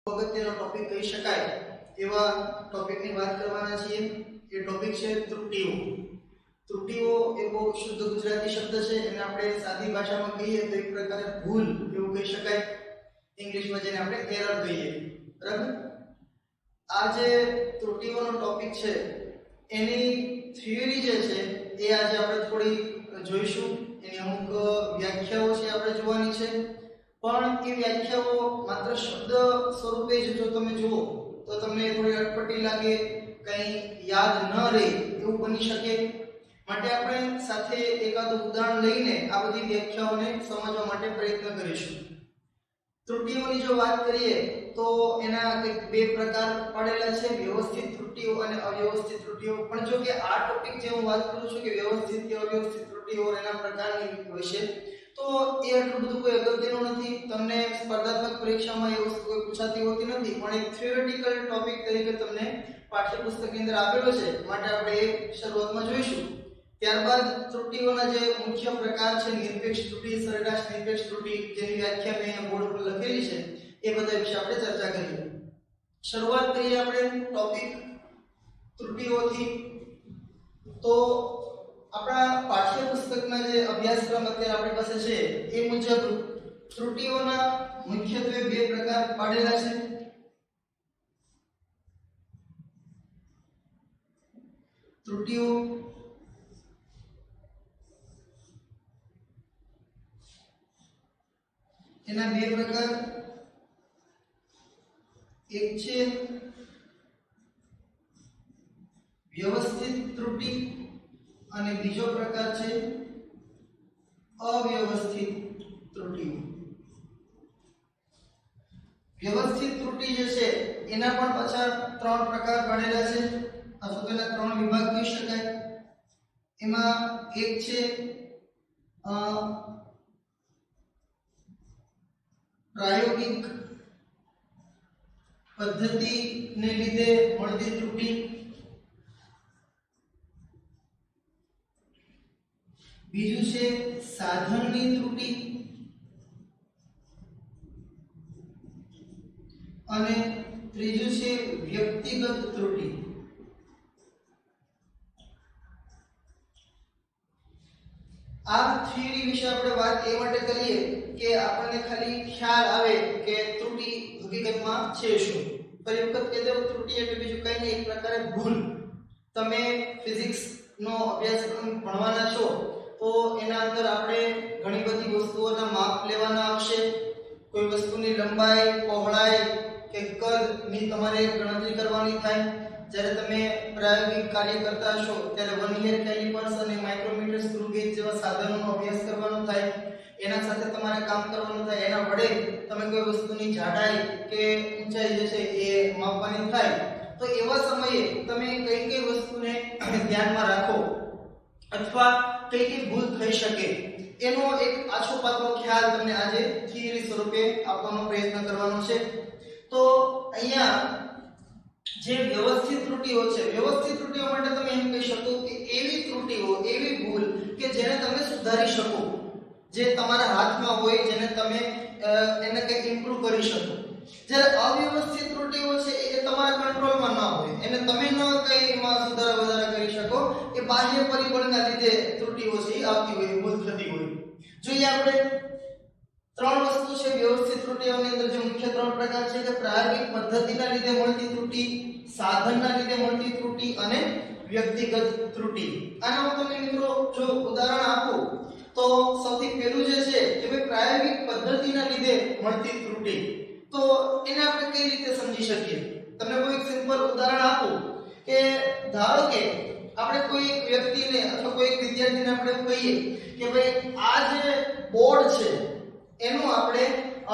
અગત્યનો ટોપિક કહી શકાય એવા ટોપિકની વાત કરવાના છીએ। એ ટોપિક છે ત્રુટિઓ। ત્રુટિઓ એ બહુ શુદ્ધ ગુજરાતી શબ્દ છે, એને આપણે સાદી ભાષામાં કહીએ તો એક પ્રકારે ભૂલ એવું કહી શકાય। ઇંગ્લિશમાં જેને આપણે એરર કહીએ, બરાબર। આ જે ત્રુટિઓનો ટોપિક છે એની થિયરી જે છે એ આજે આપણે થોડી જોઈશું। એની અમુક વ્યાખ્યાઓ છે આપણે જોવાની છે, પણ એ વ્યાખ્યાઓ માત્ર શબ્દ સ્વરૂપે જ જો તમે જુઓ તો તમને થોડી અટપટી લાગે, કંઈ યાદ ન રહે એવું બની શકે। માટે આપણે સાથે એકાદું ઉદાહરણ લઈને આ બધી વ્યાખ્યાઓને સમજવા માટે પ્રયત્ન કરીશું। ત્રુટિઓની જો વાત કરીએ તો એના કંઈક બે પ્રકાર પડેલા છે, વ્યવસ્થિત ત્રુટિઓ અને અવ્યવસ્થિત ત્રુટિઓ। પણ જો કે આ ટોપિક જે હું વાત કરું છું કે વ્યવસ્થિત કે અવ્યવસ્થિત ત્રુટિઓ એના પ્રકારની વિશે, તો એ આટલું બધું કોઈ અગત્યનું નથી। તમને સ્પર્ધાત્મક પરીક્ષામાં એ વસ્તુ કોઈ પૂછાતી હોતી નથી, પણ એક થિયોરેટિકલ ટોપિક તરીકે તમને પાઠ્યપુસ્તકની અંદર આપેલો છે, માટે આપણે એ શરૂઆતમાં જોઈશું। ત્યારબાદ ત્રુટિઓના જે મુખ્ય પ્રકાર છે, નિરપેક્ષ ત્રુટિ, સરેરાશ નિરપેક્ષ ત્રુટિ, જેની વ્યાખ્યા મેં બોર્ડ પર લખેલી છે, એ બધા વિશે આપણે ચર્ચા કરીએ। શરૂઆત કરીએ આપણે ટોપિક ત્રુટિઓથી। તો આપણા પાઠ્યપુસ્તકના જે અભ્યાસક્રમ અત્યારે આપણી પાસે છે એ મુજબ ત્રુટિઓના મુખ્યત્વે બે પ્રકાર પાડેલા છે। ત્રુટિઓ એના બે પ્રકાર, એક છે વ્યવસ્થિત ત્રુટિ અને બીજો પ્રકાર છે અવ્યવસ્થિત ત્રુટિઓ। વ્યવસ્થિત ત્રુટિ જે છે એના પણ પાછા ત્રણ પ્રકાર પડેલા છે, અથવા તો એના ત્રણ વિભાગ કહી શકાય। એમાં એક છે પ્રાયોગિક પદ્ધતિને લીધે મળતી ત્રુટિ, બીજું છે સાધનની ત્રુટિ અને ત્રીજું છે વ્યક્તિગત ત્રુટિ। આ થિયરી વિશે આપણે વાત એ માટે કરીએ કે આપણને ખાલી ખ્યાલ આવે કે ત્રુટિ હકીકતમાં છે શું। ફરી વખત કહી દઉં, ત્રુટિ એટલે બીજું કંઈ નહીં, એક પ્રકારે ભૂલ। તમે ફિઝિક્સ નો અભ્યાસક્રમ ભણવાના છો તો એના અંદર આપણે ઘણી બધી વસ્તુઓના માપ લેવાના આવશે। કોઈ વસ્તુની લંબાઈ, પહોળાઈ કે કદની તમારે ગણતરી કરવાની થાય। જ્યારે તમે પ્રાયોગિક કાર્ય કરતા હશો ત્યારે વર્નિયર કેલિપર્સ અને માઇક્રોમીટર, સ્ક્રૂ ગેજ જેવા સાધનોનો અભ્યાસ કરવાનો થાય। એના સાથે તમારે કામ કરવાનું થાય, એના વડે તમે કોઈ વસ્તુની જાડાઈ કે ઊંચાઈ જે છે એ માપવાની થાય। તો એવા સમયે તમે કઈ કઈ વસ્તુને ધ્યાનમાં રાખો અથવા કઈ કઈ ભૂલ થઈ શકે એનો એક આછો પાતળો ખ્યાલ તમને આજે થિયરી સ્વરૂપે આપવાનો પ્રયત્ન કરવાનો છે। તો અહીંયા જે વ્યવસ્થિત ત્રુટિઓ છે, વ્યવસ્થિત ત્રુટિઓ માટે તમે એમ કહી શકો કે એવી ત્રુટિઓ, એવી ભૂલ કે જેને તમે સુધારી શકો, જે તમારા હાથમાં હોય, જેને તમે એને કંઈક ઇમ્પ્રૂવ કરી શકો। જ્યારે અવ્યવસ્થિત ત્રુટિઓ છે એ તમારા કંટ્રોલમાં ન હોય, એને તમે ન કઈ એમાં સુધારા વધારા કરી શકો, એ બાહ્ય પરિબળના લીધે ત્રુટિઓ છે એ આવતી હોય, ભૂલ થતી હોય। જોઈએ આપણે ત્રણ વસ્તુ છે વ્યવસ્થિત ત્રુટિઓની અંદર, જે મુખ્ય ત્રણ પ્રકાર છે કે પ્રાયોગિક પદ્ધતિના લીધે મળતી ત્રુટિ, સાધનના લીધે મળતી ત્રુટિ અને વ્યક્તિગત ત્રુટિ। આના હું તમને મિત્રો જો ઉદાહરણ આપું તો સૌથી પહેલું જે છે કે ભાઈ પ્રાયોગિક પદ્ધતિના લીધે મળતી ત્રુટિ, તો એને આપણે કઈ રીતે સમજી શકીએ? તમને કોઈ સિમ્પલ ઉદાહરણ આપું કે ધારો કે આપણે કોઈ વ્યક્તિને અથવા કોઈ વિદ્યાર્થીને આપણે કહીએ કે ભાઈ આ જે બોર્ડ છે એનું આપણે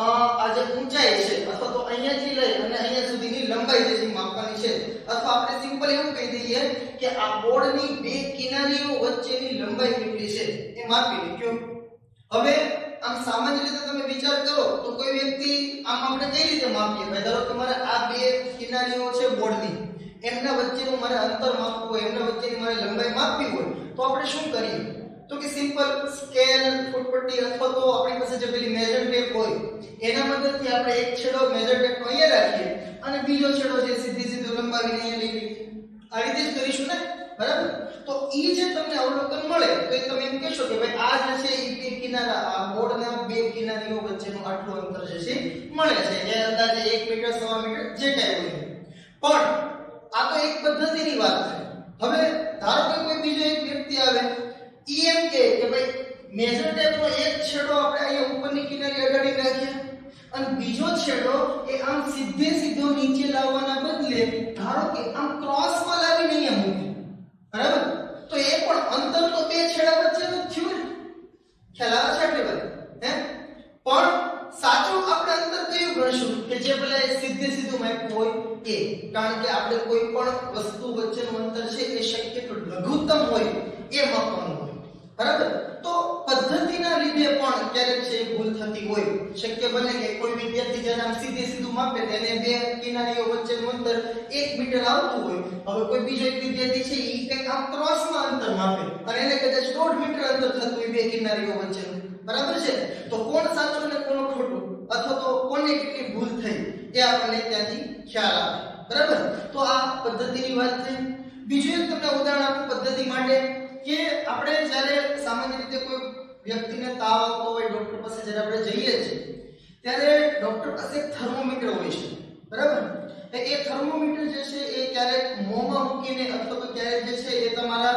આ જે ઊંચાઈ છે અથવા તો અહીંયાથી લઈ અને અહીંયા સુધીની લંબાઈ જે છે માપવાની છે, અથવા આપણે સિમ્પલ એવું કહી દઈએ કે આ બોર્ડની બે કિનારીઓ વચ્ચેની લંબાઈ કેટલી છે એ માપી લ્યો। હવે આમ સામાન્ય રીતે તમે વિચાર કરો તો કોઈ વ્યક્તિ આમ આપણે કઈ રીતે માપીએ? ભાઈ ધારો કે મારે આ બે કિનારીઓ છે બોર્ડની, એમના વચ્ચેનું મારે અંતર માપવું હોય, એમના વચ્ચેની મારે લંબાઈ માપવી હોય, તો આપણે શું કરીએ? તો કે સિમ્પલ સ્કેલ, ફૂટપટ્ટી અથવા તો આપણી પાસે જે પેલી મેજર ટેપ હોય એના મદદથી આપણે એક છેડો મેજર ટેપ અહીંયા રાખીએ બીજો છેડો છે સીધી સીધો લંબાવીને અહીંયા લઈ લઈએ, આ રીતે જ કરીશું ને, બરાબર? તો ઈ જે તમને અવલોકન મળે તો એ તમે એમ કહેશો કે ભાઈ આ જે છે ઈ બે કિનારા, આ બોર્ડના બે કિનારીઓ વચ્ચેનું આટલું અંતર જે છે મળે છે, એ અંદાજે 1 મીટર 1.5 મીટર જે કાંઈ હોય. પણ આ તો એક પદ્ધતિની વાત છે. હવે ધારો કે કોઈ બીજો એક વ્યક્તિ આવે, ઈ એમ કે ભાઈ મેજર ટેપનો એક છેડો આપણે અહીંયા ઉપરની કિનારી અડાડી નાખીએ અને બીજો છેડો એ આમ સીધે સીધો નીચે લાવવાના બદલે ધારો કે આમ ક્રોસમાં લાવીને અહીંયા મૂકી, બરાબર? તો એ પણ અંતર તો બે છેડા વચ્ચેનું જ થયું ને, ખ્યાલ આવે છે આટલી વાત? પણ સાચું આપણે અંતર કયું ગણશું કે જે ભલે સીધે સીધું માપ્યું હોય એ, કારણ કે આપણે કોઈ પણ વસ્તુ વચ્ચેનું અંતર છે એ શક્ય એટલું લઘુત્તમ હોય એ માપવાનું હોય, બરાબર? તો પદ્ધતિના લીધે પણ ક્યારેક છે ભૂલ થતી હોય. શક્ય બને કે કોઈ વિદ્યાર્થી જ્યારે આમ સીધે સીધું માપે તેને બે કિનારીઓ વચ્ચેનું અંતર 1 મીટર આવતું હોય, હવે કોઈ બીજો એક વિદ્યાર્થી છે ઈ કંઈક આમ ક્રોસમાં અંતર માપે અને એને કદાચ 1.5 મીટર અંતર થતું હોય બે કિનારીઓ વચ્ચેનું, બરાબર છે? તો કોણ સાચું અને કોણ ખોટું અથવા તો કોને કેટલી ભૂલ થઈ એ આપણને ત્યાંથી ખ્યાલ આવે, બરાબર? તો આ પદ્ધતિની વાત થઈ. બીજું એક તમને ઉદાહરણ આપું પદ્ધતિ માટે કે આપણે જ્યારે સામાન્ય રીતે કોઈ વ્યક્તિને તાવ આવતો હોય ડોક્ટર પાસે જ્યારે આપણે જઈએ છીએ ત્યારે ડોક્ટર પાસે એક થર્મોમીટર હોય છે, બરાબર? એ થર્મોમીટર જે છે એ ક્યારેક મોંમાં મૂકીને અથવા તો ક્યારેક જે છે એ તમારા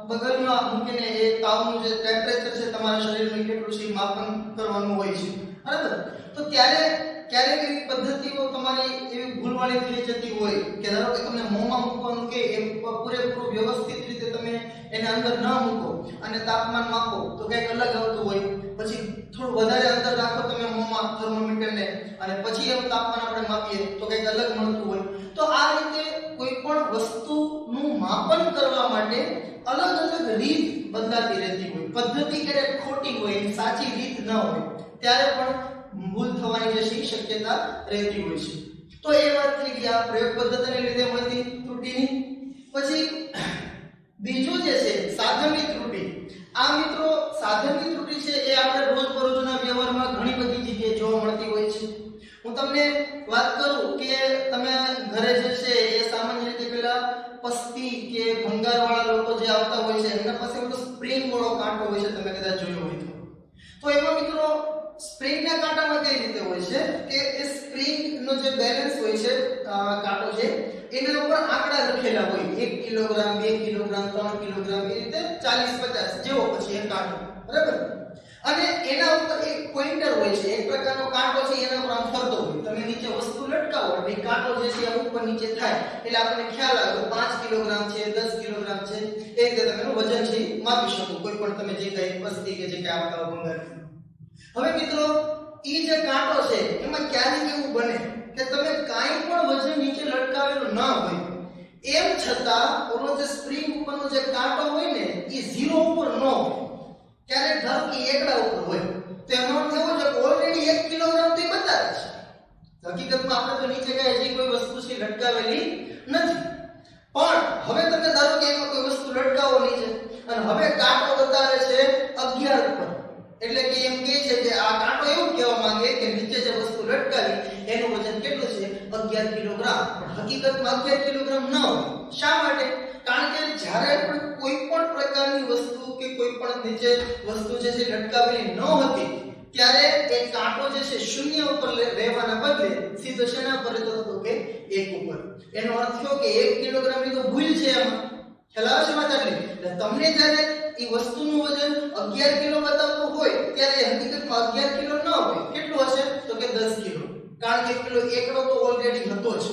બગલમાં મૂકીને એ તાવનું જે ટેમ્પરેચર છે તમારા શરીરનું કેટલું છે માપન કરવાનું હોય છે, બરાબર? તો ક્યારેક એવી પદ્ધતિઓ તમારી એવી ભૂલવાળી થઈ જતી હોય કે ધારો કે તમને મોંમાં મૂકવાનું કે એ પૂરેપૂરું વ્યવસ્થિત રીતે તમે એને અંદર ન મૂકો અને તાપમાન માપો તો કંઈક અલગ આવતું હોય, પછી થોડું વધારે અંદર રાખો તમે મોંમાં થર્મોમીટરને અને પછી એનું તાપમાન આપણે માપીએ તો કંઈક અલગ મળતું હોય. તો આ રીતે કોઈ પણ વસ્તુનું માપન કરવા માટે અલગ અલગ રીત બદલાતી રહેતી હોય, પદ્ધતિ ક્યારેક ખોટી હોય, સાચી રીત ન હોય, ત્યારે પણ ભૂલ થવાની જે શક્યતા રહેતી હોય છે. તો એ વાત થઈ ગઈ આ પ્રયોગ પદ્ધતિને લીધે મળતી ત્રુટિની. પછી બીજું જે છે સાધનની ત્રુટિ. આ મિત્રો સાધનની ત્રુટિ છે એ આપણે રોજબરોજના વ્યવહારમાં ઘણી બધી જગ્યાએ જોવા મળતી હોય છે. હું તમને વાત કરું કે તમે ઘરે જે છે એ સામાન્ય રીતે પેલા પસ્તી કે ભંગારવાળા લોકો જે આવતા હોય છે એમના પાસે પેલો સ્પ્રિંગ વાળો કાંટો હોય છે, તમે કદાચ જોયો હોય તો એમાં મિત્રો સ્પ્રિંગના કાંટામાં કઈ રીતે હોય છે કે એ સ્પ્રિંગનો જે બેલેન્સ હોય છે કાંટો છે એના ઉપર આંકડા લખેલા હોય, 1 કિલોગ્રામ 2 કિલોગ્રામ 3 કિલોગ્રામ એ રીતે 40-50 જેવો પછી એ કાંટો, બરાબર? અને એના ઉપર એક પોઇન્ટર હોય છે, એક પ્રકારનો કાંટો છે એના ઉપર આમ ફરતો હોય, તમે નીચે વસ્તુ લટકાવો એટલે કાંટો જે છે ઉપર નીચે થાય એટલે આપણને ખ્યાલ આવે 5 કિલોગ્રામ છે 10 કિલોગ્રામ છે એ રીતે તમે એનું વજન છે માપી શકો કોઈ પણ તમે જે કઈ વસ્તી કે જે કઈ આવતા ભંગાર. હવે મિત્રો ઈ જે કાંટો છે એમાં ક્યારેક એવું બને કે તમે કાંઈ પણ વજન નીચે લટકાવેલું ન હોય એમ છતાં ઓલો જે સ્પ્રિંગ ઉપરનો જે કાંટો હોય ને એ 0 ઉપર ન હોય, ક્યારેક ધારો કે એકડા ઉપર હોય, તો એનો અર્થ એવો છે કે ઓલરેડી 1 કિલોગ્રામ તે બતાવે છે. હકીકતમાં આપણે તો નીચે કઈ હજી કોઈ વસ્તુ છે લટકાવેલી નથી, પણ હવે તમે ધારો કે એમાં કોઈ વસ્તુ લટકાવો નીચે અને હવે કાંટો બતાવે છે 11 ઉપર, એટલે કે એમ કહે છે કે આ કાંટો એવું કહેવા માંગે કે નીચે જે વસ્તુ લટકાવી એનું વજન કેટલું છે 11 કિલોગ્રામ, પણ હકીકતમાં 11 કિલોગ્રામ ન હોય. શા માટે? કારણ કે જ્યારે પણ કોઈ પણ પ્રકારની વસ્તુ કે કોઈ પણ નીચે વસ્તુ જે છે લટકાવેલી ન હતી ત્યારે એ કાંટો જે છે શૂન્ય ઉપર રહેવાના બદલે સીધો શેના પર રહેતો હતો કે 1 ઉપર. એનો અર્થ થયો કે 1 કિલોગ્રામની તો ભૂલ છે એમાં, ખ્યાલ આવે છે માતાજી? એટલે તમને જ્યારે એ વસ્તુનું વજન 11 કિલો બતાવતું હોય ત્યારે હકીકતમાં 11 કિલો ન હોય, કેટલું હશે તો કે 10 કિલો, કારણ કે પેલો એકડો તો ઓલરેડી હતો જ.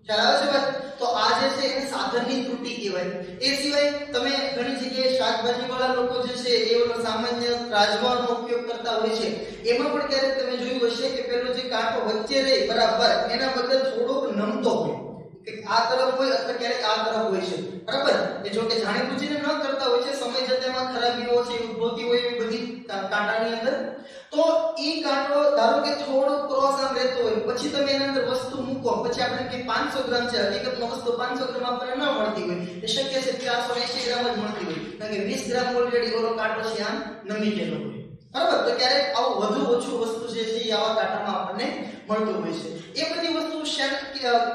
ખ્યાલ આવે છે વાત? તો આ જે છે એને સાધનની ત્રુટિ કહેવાય. એ સિવાય તમે ઘણી જગ્યાએ શાકભાજી વાળા લોકો જે છે એ ઓલો સામાન્ય રાજવાનો ઉપયોગ કરતા હોય છે, એમાં પણ ક્યારેક તમે જોયું હશે કે પેલો જે કાંટો વચ્ચે રહે બરાબર એના બદલે થોડોક નમતો હોય, કે આ તરફ હોય અથવા ક્યારેક આ તરફ હોય છે, બરાબર? એ જો કે જાણી બુજીને ન કરતા હોય છે, સમય જતા એમાં ખરાબીઓ છે ઉદ્ભવતી હોય એવી બધી કાંટાની અંદર. તો ઈ કાંટો ધારો કે થોડો ક્રોસ આમ રહેતો હોય પછી તમે એના અંદર વસ્તુ મૂકો, પછી આપણે કે 500 ગ્રામ છે, હકીકતમાં વસ્તુ 500 ગ્રામ આપણને ન મળતી હોય, એ શક્ય છે 480 ગ્રામ જ મળતી હોય, કારણ કે 20 ગ્રામ ઓલરેડી ઓલો કાંટો છે આમ નમી ગયેલો હોય, બરાબર? તો ક્યારેક આવું વધુ ઓછું વસ્તુ જે છે એ આવા કાંટામાં આપણને મળતું હોય છે. એ બધી વસ્તુ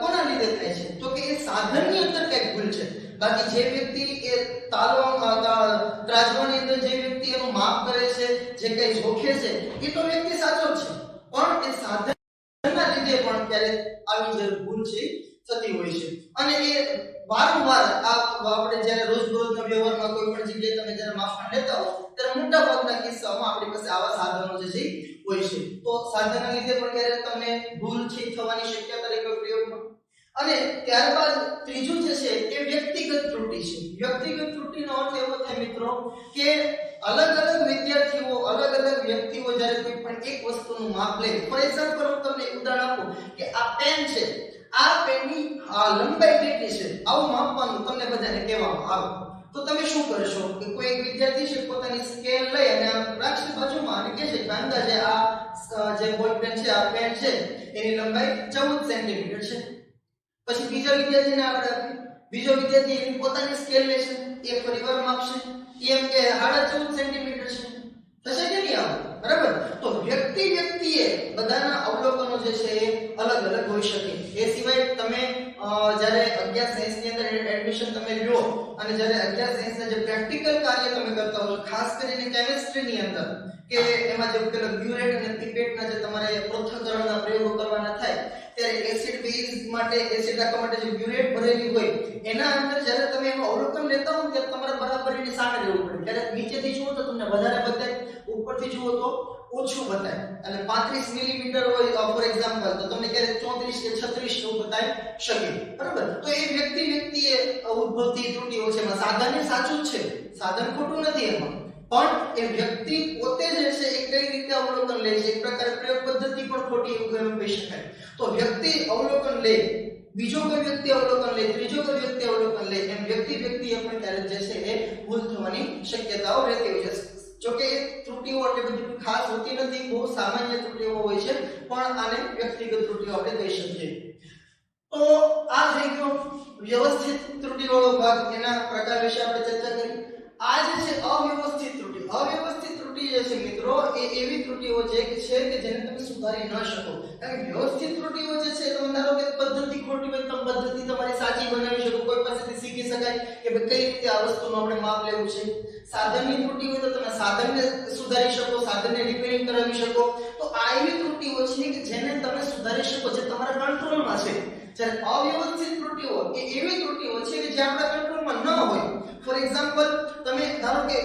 કોના લીધે થાય છે? તો કે એ સાધનની અંદર કઈક ભૂલ છે. બાકી જે વ્યક્તિ એ ત્રાજવાની અંદર જે વ્યક્તિ એનું માપ કરે છે, જે કઈ જોખે છે, એ તો વ્યક્તિ સાચો જ છે, પણ એ સાધનના લીધે પણ ક્યારેક આવી જે ભૂલ છે થતી હોય છે. અને એ વારંવાર આપણે જ્યારે રોજબરોજના વ્યવહારમાં કોઈ પણ જગ્યાએ તમે જ્યારે માપન લેતા હો ત્યારે મોટા ભાગના કિસ્સામાં આપણી પાસે આવા સાધનો જે છે હોય છે. તો સાધનના લીધે પણ ક્યારેક તમને ભૂલ છે થવાની શક્યતા રહે કોઈ પ્રયોગમાં. અને ત્યારબાદ ત્રીજું જે છે એ વ્યક્તિગત ત્રુટિ છે. વ્યક્તિગત ત્રુટિનો અર્થ એવો થાય મિત્રો કે અલગ અલગ વિદ્યાર્થીઓ, અલગ અલગ વ્યક્તિઓ જ્યારે કોઈ પણ એક વસ્તુનું માપ લે. ફોર એક્ઝામ્પલ હું તમને ઉદાહરણ આપું કે આ પેન છે, આ પેનની લંબાઈ કેટલી છે આવું માપવાનું તમને બધાને કહેવામાં આવે તો તમે શું કરશો કે કોઈ એક વિદ્યાર્થી છે પોતાની સ્કેલ લઈ અને રાખશે બાજુમાં અને કહે છે કે અંદાજે આ જે બોલ પેન છે, આ પેન છે એની લંબાઈ 14 સેન્ટીમીટર છે. પછી બીજા વિદ્યાર્થીને આપણે બીજો વિદ્યાર્થી એની પોતાની સ્કેલ લેશે, એ ફરીવાર માપશે, એમ કે 14.5 સેન્ટીમીટર છે. થશે કે નહીં આવે? બરાબર. તો વ્યક્તિએ બધાના અવલોકનો જે છે એ અલગ અલગ હોઈ શકે. એ સિવાય તમે જ્યારે 11 સાયન્સ ની અંદર એડમિશન તમે લ્યો અને જ્યારે 11 સાયન્સ ના જે પ્રેક્ટિકલ કાર્ય તમે કરતા હો, ખાસ કરીને કેમિસ્ટ્રી ની અંદર કે એમાં જે પેલો બ્યુરેટ અને પિપેટના જે તમારે પૃથ્થકરણના પ્રયોગો કરવાના થાય ત્યારે એસિડ બેઝ માટે, એસિડ રાખવા માટે જે બ્યુરેટ ભરેલી હોય એના અંદર જ્યારે તમે એનું અવલોકન લેતા હો ત્યારે તમારે બરાબર એની સામે રહેવું પડે. ક્યારેક નીચેથી જુઓ તો તમને વધારે બતાય, ઉપરથી જુઓ તો ઓછું બતાય. અને 35 મિલીમીટર હોય ફોર એક્ઝામ્પલ તો તમને ક્યારેક 34 કે 36 એવું બતાવી શકે. બરાબર. તો એ વ્યક્તિએ ઉદ્ભવતી ત્રુટિઓ છે. એમાં સાધન સાચું જ છે, સાધન ખોટું નથી એમાં, પણ એ વ્યક્તિ પોતે જે છે એ કઈ રીતે અવલોકન લે છે, એક પ્રકારે પ્રયોગ પદ્ધતિ પણ ખોટી એવું કહી શકાય. તો વ્યક્તિ અવલોકન લે, બીજો કોઈ વ્યક્તિ અવલોકન લે, ત્રીજો કોઈ વ્યક્તિ અવલોકન લે, એમ વ્યક્તિએ પણ ક્યારેક જે છે એ ભૂલ થવાની શક્યતાઓ રહેતી હોય છે. જોકે એ ત્રુટિઓ એટલે બધી ખાસ હોતી નથી, બહુ સામાન્ય ત્રુટિઓ હોય છે, પણ આને વ્યક્તિગત ત્રુટિઓ આપણે કહી શકીએ. તો આ થઈ ગયો વ્યવસ્થિત ત્રુટિવાળો ભાગ, એના પ્રકાર વિશે આપણે ચર્ચા કરી. આ જે છે અવ્યવસ્થિત ત્રુટિ. અવ્યવસ્થિત ત્રુટિ જે છે મિત્રો એ એવી ત્રુટિઓ છે કે જેને તમે સુધારી ન શકો. કારણ કે વ્યવસ્થિત ત્રુટિઓ જે છે તમે ધારો કે પદ્ધતિ ખોટી હોય તો પદ્ધતિ તમારી સાચી બનાવી શકો, કોઈ પાસેથી શીખી શકાય કે ભાઈ કઈ રીતે આ વસ્તુનું આપણે માપ લેવું છે. સાધનની ત્રુટિ હોય તો તમે સાધનને સુધારી શકો, સાધનને રિપેરિંગ કરાવી શકો. તો આ એવી ત્રુટિઓ છે કે જેને તમે સુધારી શકો, જે તમારા કંટ્રોલમાં છે. જ્યારે અવ્યવસ્થિત ત્રુટિઓ એ એવી ત્રુટિઓ છે કે જે આપણા કંટ્રોલમાં ન હોય. ફોર એક્ઝામ્પલ તમે ધારો કે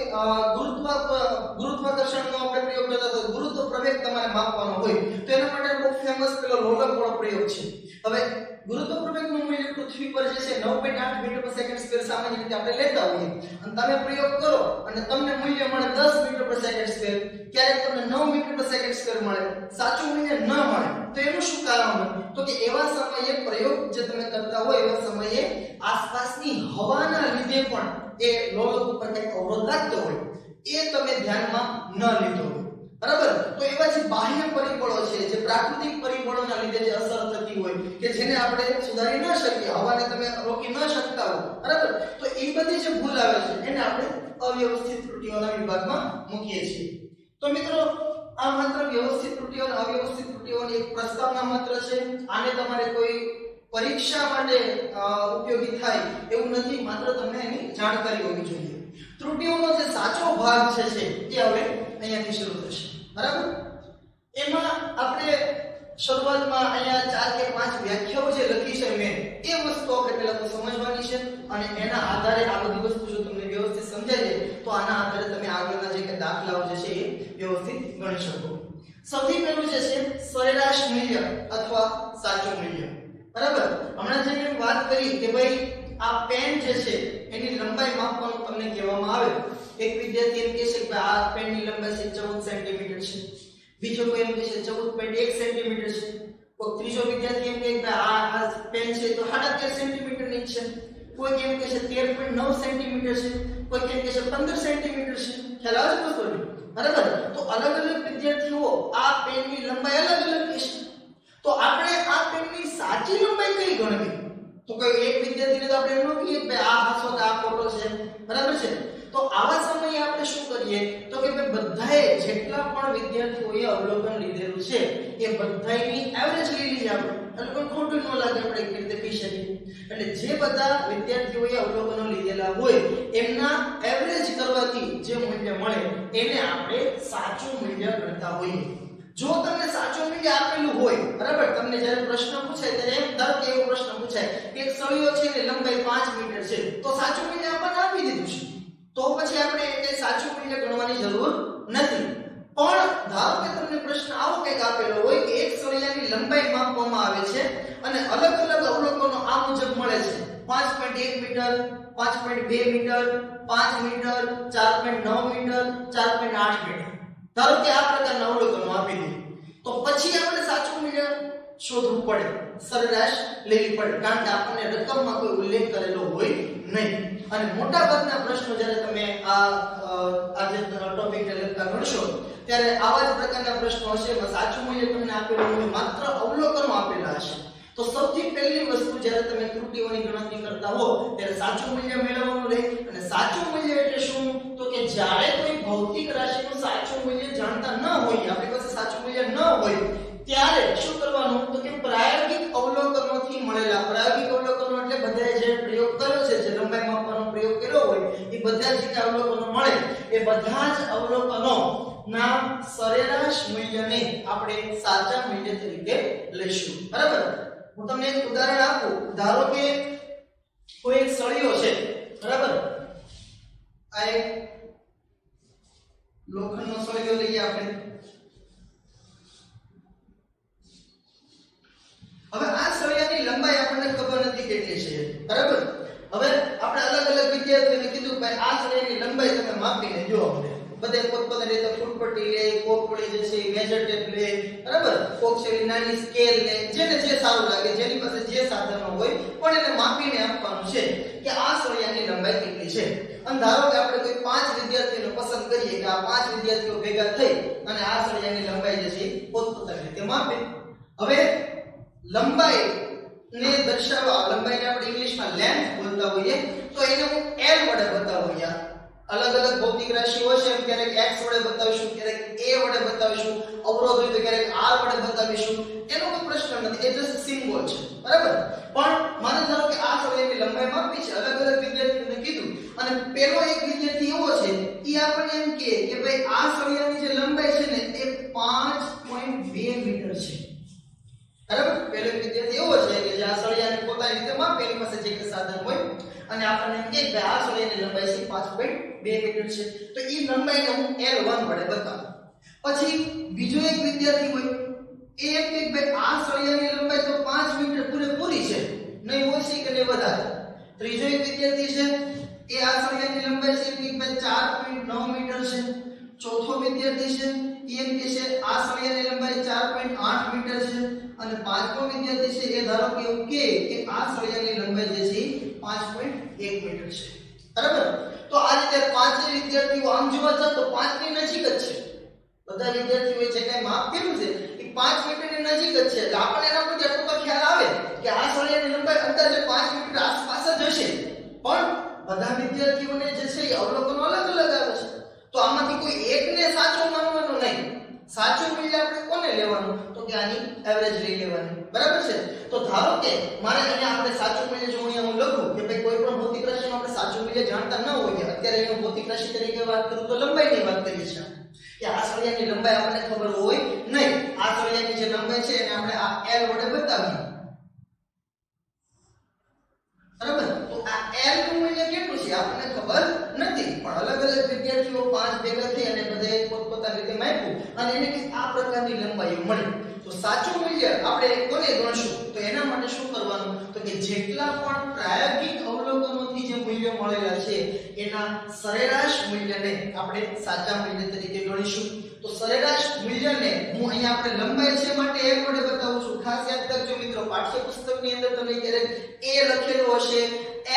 ગુરુત્વાકર્ષણનો આપણે પ્રયોગ કરતા તો ગુરુત્વ પ્રવેગ તમારે માપવાનો હોય તો એના માટે બહુ ફેમસ પેલો લોલકવાળો પ્રયોગ છે. હવે ગુરુત્વ પ્રવેગનું મૂલ્ય પૃથ્વી પર જે છે 9.8 મીટર પર સેકન્ડ સ્ક્વેર સામાન્ય રીતે આપણે લેતા હોઈએ અને તમે પ્રયોગ કરો અને તમને મૂલ્ય મળે 10 મીટર પર સેકન્ડ સ્ક્વેર, ક્યારેક તમને 9 મીટર પર સેકન્ડ સ્ક્વેર મળે, સાચું મૂલ્ય ન મળે. તો એનું શું કારણ હોય? તો કે એવા સમયે પ્રયોગ જે તમે કરતા હોય એવા સમયે આસપાસની હવાના લીધે પણ એ લોલક ઉપર કંઈક અવરોધ લાગતો હોય, એ તમે ધ્યાનમાં ન લીધો હોય. બરાબર. તો એવા જે બાહ્ય પરિબળો છે, જે પ્રાકૃતિક પરિબળોના લીધે જે અસર થતી હોય કે જેને આપણે સુધારી ન શકીએ, હવાને તમે રોકી ન શકતા હો, બરાબર, તો એ બધી જે ભૂલ આવે છે એને આપણે અવ્યવસ્થિત ત્રુટિઓના વિભાગમાં મૂકીએ છીએ. તો મિત્રો આ માત્ર વ્યવસ્થિત ત્રુટિઓ અને અવ્યવસ્થિત ત્રુટિઓની એક પ્રસ્તાવના માત્ર છે. આને તમારે કોઈ પરીક્ષા માટે ઉપયોગી થાય એવું નથી, માત્ર તમને એની જાણકારી હોવી જોઈએ. ત્રુટિઓનો જે સાચો ભાગ છે એ હવે અહીંયાથી શરૂ થશે. બરાબર. એમાં આપણે શરૂઆતમાં અહીંયા 4 કે 5 વ્યાખ્યાઓ જે લખી છે મેં, એ વસ્તુ આપણે પહેલા તો સમજવાની છે અને એના આધારે આ બધી વસ્તુ જો તમને વ્યવસ્થિત સમજાય જાય તો આના આધારે તમે આગળના જે કે દાખલાઓ જે છે એ વ્યવસ્થિત ગણી શકો. સૌથી પહેલું જે છે સરેરાશ મૂલ્ય અથવા સાચું મૂલ્ય. બરાબર. હમણાં જે મેં વાત કરી કે ભાઈ આ પેન જે છે એની લંબાઈ માપવાનું તમને કહેવામાં આવે. એક વિદ્યાર્થી એમ કહે છે કે આ પેનની લંબાઈ છે 14 સેન્ટીમીટર છે, બીજો કોઈ એમ કહે છે 14.1 સેન્ટીમીટર છે, કોઈ ત્રીજો વિદ્યાર્થી એમ કહે કે આ પેન છે તો 13.5 સેન્ટીમીટરની છે, કોઈ એમ કહે છે 13.9 સેન્ટીમીટર છે, કોઈ એમ કહે છે 15 સેન્ટીમીટર છે. ખ્યાલ આવે છે દોસ્તો? બરાબર. તો અલગ અલગ વિદ્યાર્થીઓ આ પેનની લંબાઈ અલગ અલગ કહેશે. તો આપણે આ પેનની સાચી લંબાઈ કઈ ગણવી? તો કોઈ એક વિદ્યાર્થીને તો આપણે એમ ન કહીએ કે આ હાસો કે આ ખોટો છે, બરાબર છે. તો આવા સમયે આપણે શું કરીએ તો કે ભાઈ બધાએ જેટલા પણ વિદ્યાર્થીઓએ અવલોકન લીધેલું છે એ બધાની એવરેજ લઈ લઈએ આપણે, એટલે કોઈ ખોટું ન લાગે આપણે એક રીતે કહી શકીએ. એટલે જે બધા વિદ્યાર્થીઓએ અવલોકનો લીધેલા હોય એમના એવરેજ કરવાથી જે મૂલ્ય મળે એને આપણે સાચું મૂલ્ય ગણતા હોઈએ. જો તમને સાચું મૂલ્ય આપેલું હોય, બરાબર, તમને જ્યારે પ્રશ્ન પૂછાય ત્યારે એમ ધારો કે એવો પ્રશ્ન પૂછાય કે એક સળિયો છે એની લંબાઈ 5 મીટર છે, તો સાચું મૂલ્ય આપણને આપી દીધું છે, તો પછી આપણે એ સાચું મૂલ્ય ગણવાની જરૂર નથી. પણ ધારો કે તમને પ્રશ્ન આવો કંઈક આપેલો હોય કે એક સળિયાની લંબાઈ માપવામાં આવે છે અને અલગ અલગ અવલોકનો આ મુજબ મળે છે 5.1 metre, 5.2 metre, 5 metre, 4.9 metre, 4.8 metre. ધારો કે આ પ્રકારના અવલોકનો આપી દે તો પછી આપણે સાચું મૂલ્ય શોધવું પડે, સરેરાશ લેવી પડે, કારણ કે આપણને રકમમાં કોઈ ઉલ્લેખ કરેલો હોય નહીં. અને મોટા ભાગના પ્રશ્નો જ્યારે તમે આ જે ટોપિકને લગતા ગણશો ત્યારે આવા જ પ્રકારના પ્રશ્નો હશે, એમાં સાચું મૂલ્ય તમને આપેલું હોય, માત્ર અવલોકનો આપેલા હશે. તો સૌથી પહેલી વસ્તુ જ્યારે તમે ત્રુટીઓની ગણતરી કરતા હો ત્યારે સાચું મૂલ્ય મેળવવાનું રહે. અને સાચું મૂલ્ય એટલે શું તો કે જ્યારે કોઈ ભૌતિક રાશિનું સાચું મૂલ્ય જાણતા ન હોય, આપણી પાસે સાચું મૂલ્ય ન હોય ત્યારે શું કરવાનું તો કે પ્રાયોગિક અવલોકનોથી મળેલા, પ્રાયોગિક અવલોકનો એટલે બધાએ જે પ્રયોગ કર્યો છે, જે લંબાઈ માપવાનો પ્રયોગ કર્યો હોય એ બધા જે અવલોકનો મળે એ બધા જ અવલોકનો ના સરેરાશ મૂલ્યને આપણે સાચા મૂલ્ય તરીકે લઈશું. બરાબર, હું તમને એક ઉદાહરણ આપું. ધારો કે કોઈ એક સળિયો છે, બરાબર, આ એક લોખંડનો સળિયો લઈએ આપણે. હવે આ સળિયાની લંબાઈ આપણને ખબર નથી કેટલી છે, બરાબર. હવે આપણે અલગ અલગ વિદ્યાર્થીઓને કીધું ભાઈ આ સળિયાની લંબાઈ તમે માપીને જો. અમને બધે પોતપોતાની રીતે ફૂટપટ્ટી લે, કોકપડી જે છે મેજર ટેપ લે, બરાબર, કોક છે નાની સ્કેલ લે, જેને જે સારું લાગે, જેની પાસે જે સાધનો હોય પણ એને માપીને આપવાનું છે કે આ સળિયાની લંબાઈ કેટલી છે. અને ધારો કે આપણે કોઈ 5 વિદ્યાર્થીઓને પસંદ કરીએ કે આ 5 વિદ્યાર્થીઓ ભેગા થઈ અને આ સળિયાની લંબાઈ જે છે પોતપોતાની રીતે માપે. હવે લંબાઈ ને દર્શાવવા, લંબાઈને આપણે ઇંગ્લિશમાં લેન્થ બોલતા હોઈએ, તો એને હું L વડે બતાવું. યાર અલગ અલગ ભૌતિક રાશિઓ છે, ક્યારેક x વડે બતાવીશું, ક્યારેક a વડે બતાવીશું, અવરોધ હોય તો ક્યારેક r વડે બતાવીશું, એનો કોઈ પ્રશ્ન નથી, એ જસ્ટ સિમ્બોલ છે, બરાબર. પણ માનો ધારો કે આ સળિયાની લંબાઈ માપી છે, અલગ અલગ વિદ્યાર્થીઓને કીધું અને પેલો એક વિદ્યાર્થી એવો છે ઈ આપણને એમ કહે કે ભાઈ આ સળિયાની જે લંબાઈ છે ને એ 5.2 મીટર છે, બરાબર. પેલો વિદ્યાર્થી એવો છે કે જે આ સળિયાને પોતાની રીતે માપે, એની પાસે જે કે સાધન હોય અને આપણને એમ કહે કે આ સળિયાની લંબાઈ છે 5.2 મીટર છે, તો ઈ લંબાઈને હું L1 વડે બતાવું. પછી બીજો એક વિદ્યાર્થી હોય એ એમ કહે કે ભાઈ આ સળિયાની લંબાઈ તો 5 મીટર પૂરેપૂરી છે, નહીં ઓછી કે નહીં વધારે. ત્રીજો એક વિદ્યાર્થી છે એ આ સળિયાની લંબાઈ છે કે ભાઈ 4.9 મીટર છે. ચોથો વિદ્યાર્થી છે એ એમ કહે છે આ સળિયાની લંબાઈ 4.8 મીટર છે. અને પાંચમો વિદ્યાર્થી છે એ ધારો કે એવું કે આ સળિયાની લંબાઈ જે છે 5.1 મીટર છે, બરાબર. તો આ રીતે પાંચે વિદ્યાર્થીઓ આમ જોવા જાવ તો 5 ની નજીક જ છે. બધા વિદ્યાર્થીઓએ જે કઈ માપ કર્યું છે એ 5 મીટરની નજીક જ છે. એટલે આપણને એના પરથી એટલો તો ખ્યાલ આવે કે આ સળિયાની લંબાઈ અંદાજે 5 મીટર આસપાસ જ હશે. પણ બધા વિદ્યાર્થીઓને જે છે એ અવલોકનો અલગ અલગ આવે છે. તો આમાંથી કોઈ એકને સાચું માનવાનું નહીં. સાચું મૂલ્ય આપણે કોને લેવાનું તો કે આની એવરેજ લઈ લેવાની, બરાબર છે. તો ધારો કે મારે અહીંયા આપણે સાચું મૂલ્ય જો અહીંયા હું લખું કે ભાઈ કોઈ પણ ભૌતિક રાશિનું આપણે સાચું મૂલ્ય જાણતા ન હોઈએ, અત્યારે એનો ભૌતિક રાશિ તરીકે વાત કરું તો લંબાઈની વાત કરીએ છીએ કે આ સળિયાની લંબાઈ આપણને ખબર હોય નહીં. આ સળિયાની જે લંબાઈ છે એને આપણે આ L વડે બતાવીએ, બરાબર. તો આ L નું મૂલ્ય કેટલું છે આપણને ખબર નથી, પણ અલગ અલગ વિદ્યાર્થીઓ 5 ભેગા થઈ અને બધાએ પોતપોતાની રીતે માપ્યું અને એને કે આ પ્રકારની લંબાઈ મળી. તો સાચું મૂલ્ય આપણે કોને ગણશું તો એના માટે શું કરવાનું તો કે જેટલા પણ પ્રાયોગિક અવલોકનોથી જે મૂલ્ય મળેલા છે એના સરેરાશ મૂલ્યને આપણે સાચા મૂલ્ય તરીકે ગણીશું. તો સરેરાશ મૂલ્યને હું અહીંયા આપણે લંબાઈ છે માટે L વડે બતાવું છું. ખાસ યાદ રાખજો મિત્રો, પાઠ્યપુસ્તકની અંદર તમે ક્યારેક a લખેલો હશે,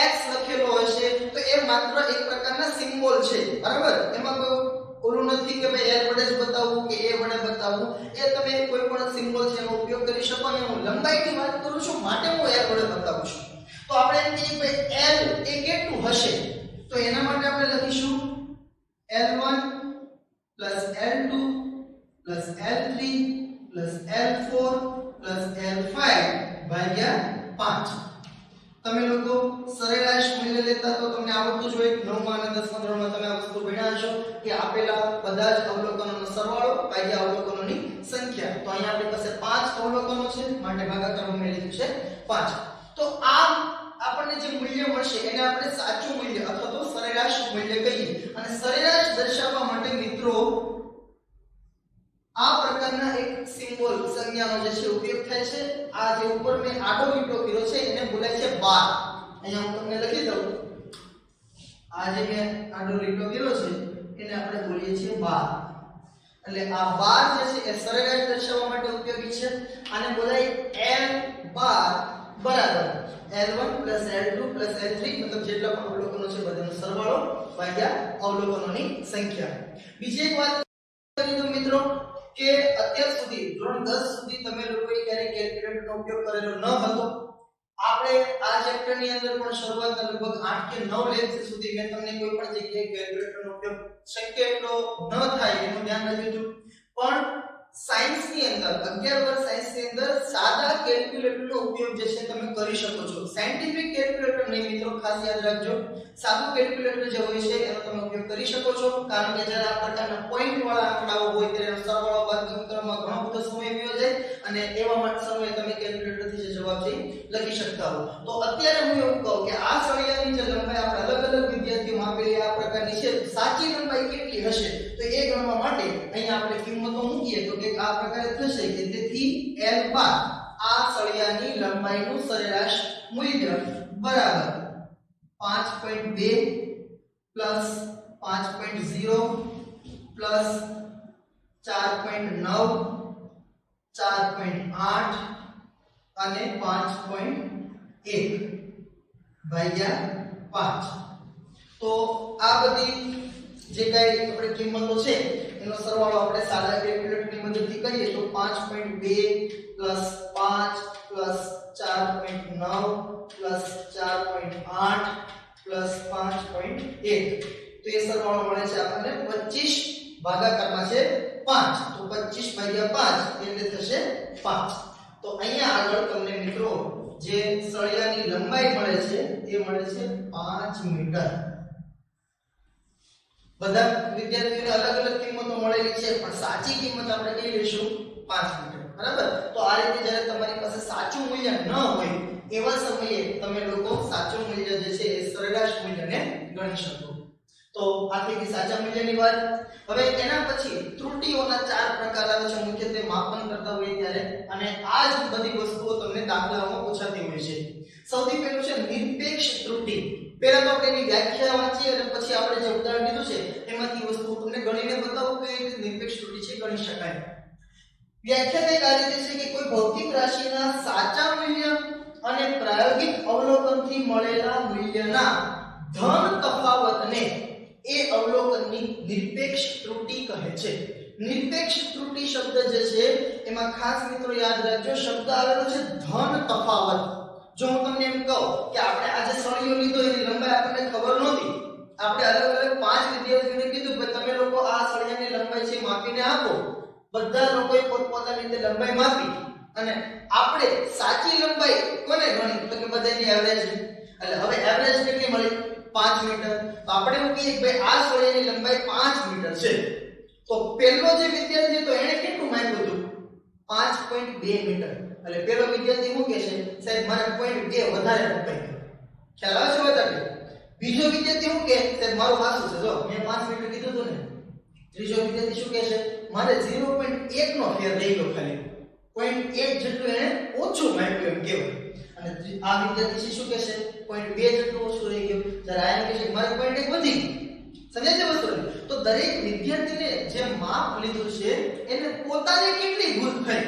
x લખેલો હશે તો એ માત્ર એક પ્રકારના સિમ્બોલ છે, બરાબર. એમાં કોઈ ઓલું નથી કે ભાઈ L વડે જ બતાવવું કે a વડે બતાવવું. એ તમે કોઈ પણ સિમ્બોલ છે એનો ઉપયોગ કરી શકો. અને હું લંબાઈની વાત કરું છું માટે હું L વડે બતાવું છું. તો આપણે એમ કહીએ કે L એ કેટલું હશે તો તો એના માટે આપણે લખીશું L1 L2 L3 L4 L5 ભાગ્યા 5. તમે લોકો સરેરાશ મૂલ્ય લેતા તો તમને આવડતું જ હોય. 9માં અને 10મા ધોરણમાં તમે આ વસ્તુ ભણ્યા હશો કે આપેલા બધા જ અવલોકનોનો સરવાળો ભાગ્યા અવલોકનોની સંખ્યા. તો અહીંયા આપણી પાસે 5 અવલોકનો છે માટે ભાગાકારમાં મેં લીધું છે 5. તો આ આપણને જે મૂલ્ય મળશે એને આપણે સાચું મૂલ્ય અથવા તો સરેરાશ મૂલ્ય કહીએ. અને સરેરાશ દર્શાવવા માટે મિત્રો આ પ્રકારના એક સિમ્બોલ સંજ્ઞાનો જે છે ઉપયોગ થાય છે. આ જે ઉપર મેં આડો લીટો કર્યો છે એને બોલાય છે બાર. અહીંયા હું તમને લખી દઉં. આ જે મેં આડો લીટો કર્યો છે એને આપણે બોલીએ છીએ બાર. એટલે આ બાર જે છે એ સરેરાશ દર્શાવવા માટે ઉપયોગી છે. આને બોલાય L બાર બરાબર L1 L2 L3 મતલબ જેટલા પણ અવલોકનો છે બધાનો સરવાળો ભાગ્યા અવલોકનોની સંખ્યા. બીજી એક વાત કરી દઉં મિત્રો કે અત્યાર સુધી ધોરણ 10 સુધી તમે લોકોએ ક્યારે કેલ્ક્યુલેટરનો ઉપયોગ કરેલો ન હતો. આપણે આ ચેપ્ટરની અંદર પણ શરૂઆતના લગભગ 8 કે 9 લેક્ચર સુધી મેં તમને કોઈ પણ જગ્યાએ કેલ્ક્યુલેટરનો ઉપયોગ શક્ય એટલો ન થાય એનું ધ્યાન રાખ્યું હતું. પણ સાયન્સની અંદર 11 વર્ષ સાયન્સની અંદર સાદા કેલ્ક્યુલેટરનો ઉપયોગ જે છે તમે કરી શકો છો. સાયન્ટિફિક કેલ્ક્યુલેટર નહીં મિત્રો, ખાસ યાદ રાખજો. સાદું કેલ્ક્યુલેટર જે હોય છે એનો તમે ઉપયોગ કરી શકો છો. કારણ કે જ્યારે આ પ્રકારના પોઈન્ટ વાળા આંકડાઓ હોય ત્યારે સરવાળો બાદબાકી કરવામાં ઘણો બધો સમય વયો જાય અને એવા માટે સમયે તમે કેલ્ક્યુલેટરથી જે જવાબ છે લખી શકતા હો. તો અત્યારે હું એવું કહું કે આ સળિયાની જે લંબાઈ આપણે અલગ અલગ વિદ્યાર્થીઓ માપેલી આ પ્રકારની છે, સાચી લંબાઈ કેટલી હશે તો એ ગણવા માટે અહીંયા આપણે કિંમતો મૂકીએ તો કે આ પ્રકારે થશે કે તેથી L બાર આ સળિયાની લંબાઈનું સરેરાશ મૂલ્ય બરાબર 5.2 પ્લસ 5.0 પ્લસ 4.9 4.8 અને 5.1 ભાગ્યા 5. તો આ બધી જે કઈ આપણે કિંમતો છે એનો સરવાળો આપણે સાદા કેલ્ક્યુલેટરની મદદથી કરીએ તો 5.2 પ્લસ 5 પ્લસ 4.9 પ્લસ 4.8 પ્લસ 5.1 તો એ સરવાળો મળે છે આપણને 25 ભાગાકારમાં છે 5. તો 25 ભાગ્યા 5 એટલે થશે 5. તો અહીંયા આગળ તમને મિત્રો જે સળિયાની લંબાઈ મળે છે એ મળે છે 5 મીટર. બધા વિદ્યાર્થીઓને અલગ અલગ કિંમતો મળેલી છે પણ સાચી કિંમત આપણે કઈ લઈશું 5 મીટર. બરાબર. તો આ રીતે જ્યારે તમારી પાસે સાચું મૂલ્ય ન હોય એવા સમયે તમે લોકો સાચું મૂલ્ય જે છે એ સરેરાશ મૂલ્યને ગણી શકો. તો આ થઈ ગઈ સાચા મૂલ્યની વાત. હવે એના પછી ત્રુટીઓના 4 પ્રકાર આવે છે મુખ્યત્વે માપન કરતા હોય ત્યારે, અને આ જ બધી વસ્તુઓ તમને દાખલાઓમાં પૂછાતી હોય છે. સૌથી પહેલું છે નિરપેક્ષ ત્રુટિ. પહેલા તો આપણે એની વ્યાખ્યા વાંચીએ અને પછી આપણે જે ઉદાહરણ લીધું છે એમાંથી વસ્તુઓ તમને ગણીને બતાવું કે નિરપેક્ષ ત્રુટિ છે ગણી શકાય. વ્યાખ્યા કંઈક આ રીતે છે કે કોઈ ભૌતિક રાશિના સાચા મૂલ્ય અને પ્રાયોગિક અવલોકનથી મળેલા મૂલ્યના ધન તફાવતને એ અવલોકનની નિરપેક્ષ ત્રુટિ કહે છે. નિરપેક્ષ ત્રુટિ શબ્દ જે છે એમાં ખાસ મિત્રો યાદ રાખજો શબ્દ આવેલો છે ધન તફાવત. જો હું તમને એમ કહું કે આપણે આજે સળિયો લીધો એની લંબાઈ આપણને ખબર નહોતી, આપણે અલગ અલગ 5 વિદ્યાર્થીઓને કીધું કે તમે લોકો આ સળિયાની લંબાઈ છે માપીને આપો. બધા લોકોએ પોતપોતાની રીતે લંબાઈ માપી અને આપણે સાચી લંબાઈ કોને ગણી તો કે બધાની એવરેજ. એટલે હવે એવરેજ કેટલી મળી 5 મીટર. તો આપણે એવું કહીએ કે ભાઈ આ સળિયાની લંબાઈ 5 મીટર છે. તો પહેલો જે વિદ્યાર્થી હતો એણે કેટલું માપ્યું હતું 5.2 મીટર. એટલે પહેલો વિદ્યાર્થી શું કહે છે સાહેબ મારે 0.2 વધારે મપાઈ ગયો. ખ્યાલ આવે છે વધારે. બીજો વિદ્યાર્થી શું કહે સાહેબ મારું સાચું છે, જો મેં 5 મીટર કીધું હતું ને. ત્રીજો વિદ્યાર્થી શું કહે છે મારે 0.1 નો ફેર રહી ગયો, ખાલી 0.1 જેટલું એને ઓછું માપ્યું એમ કહેવાય. અને આ વિદ્યાર્થી શું કહે છે 0.2 જેટલું ઓછું રહી ગયું. જ્યારે આ એમ કહે છે મારે 0.1 વધી ગયું. સમજાય છે વસ્તુ? તો દરેક વિદ્યાર્થીને જે માપ લીધું છે એને પોતાને કેટલી ભૂલ થઈ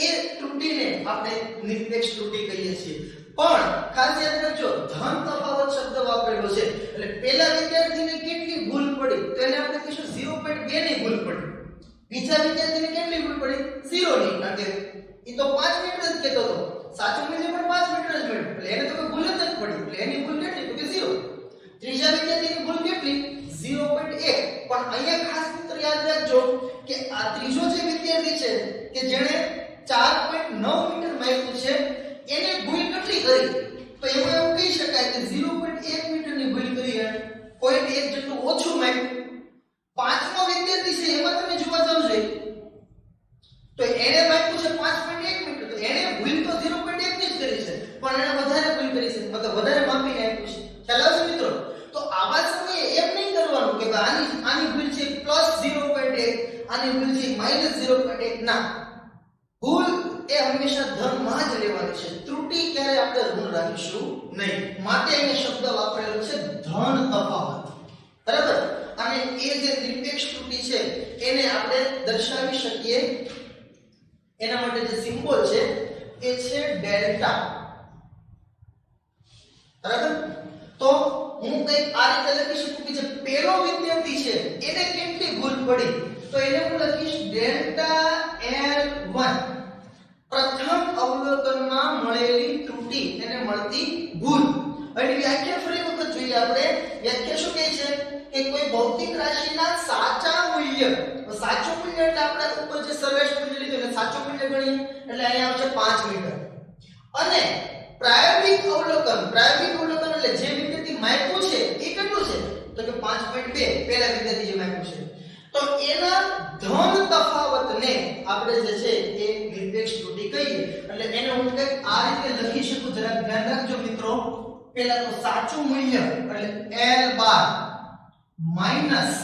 એ ત્રુટિને આપણે નિરપેક્ષ ત્રુટિ કહીએ છીએ. પણ ખાસ યાદ રાખજો ધન તફાવત શબ્દ વાપરેલો છે. એટલે પહેલા વિદ્યાર્થીને કેટલી ભૂલ પડી તો એને આપણે કહીશું 0.2 ની ભૂલ પડી. બીજા વિદ્યાર્થીને કેટલી ભૂલ પડી 0 ની, કારણ કે એ તો 5 મીટર જ કહેતો હતો, સાચું મૂલ્ય પણ 5 મીટર જ મળ્યું એટલે એને તો કોઈ ભૂલ જ નથી પડી. એટલે એની ભૂલ કેટલી તો કે 0. ત્રીજા વિદ્યાર્થીની ભૂલ કેટલી 0.1 પણ અહીંયા ખાસ મિત્ર યાદ રાખજો કે આ ત્રીજો જે વિદ્યાર્થી છે કે જેણે 4.9 મીટર માપ્યું છે એને ભૂલ કેટલી કરી તો એમાં એવું કહી શકાય કે 0.1 મીટરની ભૂલ કરી અને 0.1 જેટલું ઓછું માપ્યું પાંચમો વિદ્યાર્થી છે એમાં તમે જોવા જાવ છો તો એને માપ્યું છે 5.1 મીટર તો એને ભૂલ તો 0.1 ની જ કરી છે પણ એને વધારે ભૂલ કરી છે મતલબ વધારે માપીને આપ્યું છે ખ્યાલ આવશે મિત્રો તો આવા સમયે એમ નહીં કરવાનું કે આની ભૂલ છે +0.1 આની ભૂલ છે -0.1 ના ભૂલ એ હંમેશા ધનમાં જ લેવાની છે ત્રુટિ ક્યારે આપણે ઋણ રાખીશું નહીં માટે અહીં શબ્દ વાપરેલો છે ધન તફાવત બરાબર અને એ જે નિરપેક્ષ ત્રુટિ છે એને આપણે દર્શાવી શકીએ એના માટે જે સિમ્બોલ છે એ છે ડેલ્ટા બરાબર તો હું કંઈક આ રીતે લખી શકું કે જે પહેલો વિદ્યાર્થી છે એને કેટલી ભૂલ પડી તો એને હું લખીશ ડેલ્ટા L1 પ્રથમ અવલોકનમાં મળેલી ત્રુટિ એને મળતી ભૂલ હવે વ્યાખ્યા ફરી વખત જોઈએ આપણે વ્યાખ્યા શું કહે છે કે કોઈ ભૌતિક રાશિના સાચા મૂલ્ય સાચું મૂલ્ય એટલે આપણે ઉપર જે સરેરાશ મૂલ્ય લીધું એટલે સાચું મૂલ્ય ગણીએ એટલે અહીંયા આવશે 5 મીટર અને પ્રાયોગિક અવલોકન એટલે જે વિદ્યાર્થી માપ્યું છે એ કેટલું છે તો કે 5.2 પહેલા વિદ્યાર્થી જે માપ્યું છે તો એના ધન તફાવતને આપણે જે છે એ નિરપેક્ષ ત્રુટિ કહીએ એટલે એને હું કંઈક આ રીતે લખી શકું જરા ધ્યાન રાખજો મિત્રો પહેલા તો સાચું મૂલ્ય એટલે L12 માઈનસ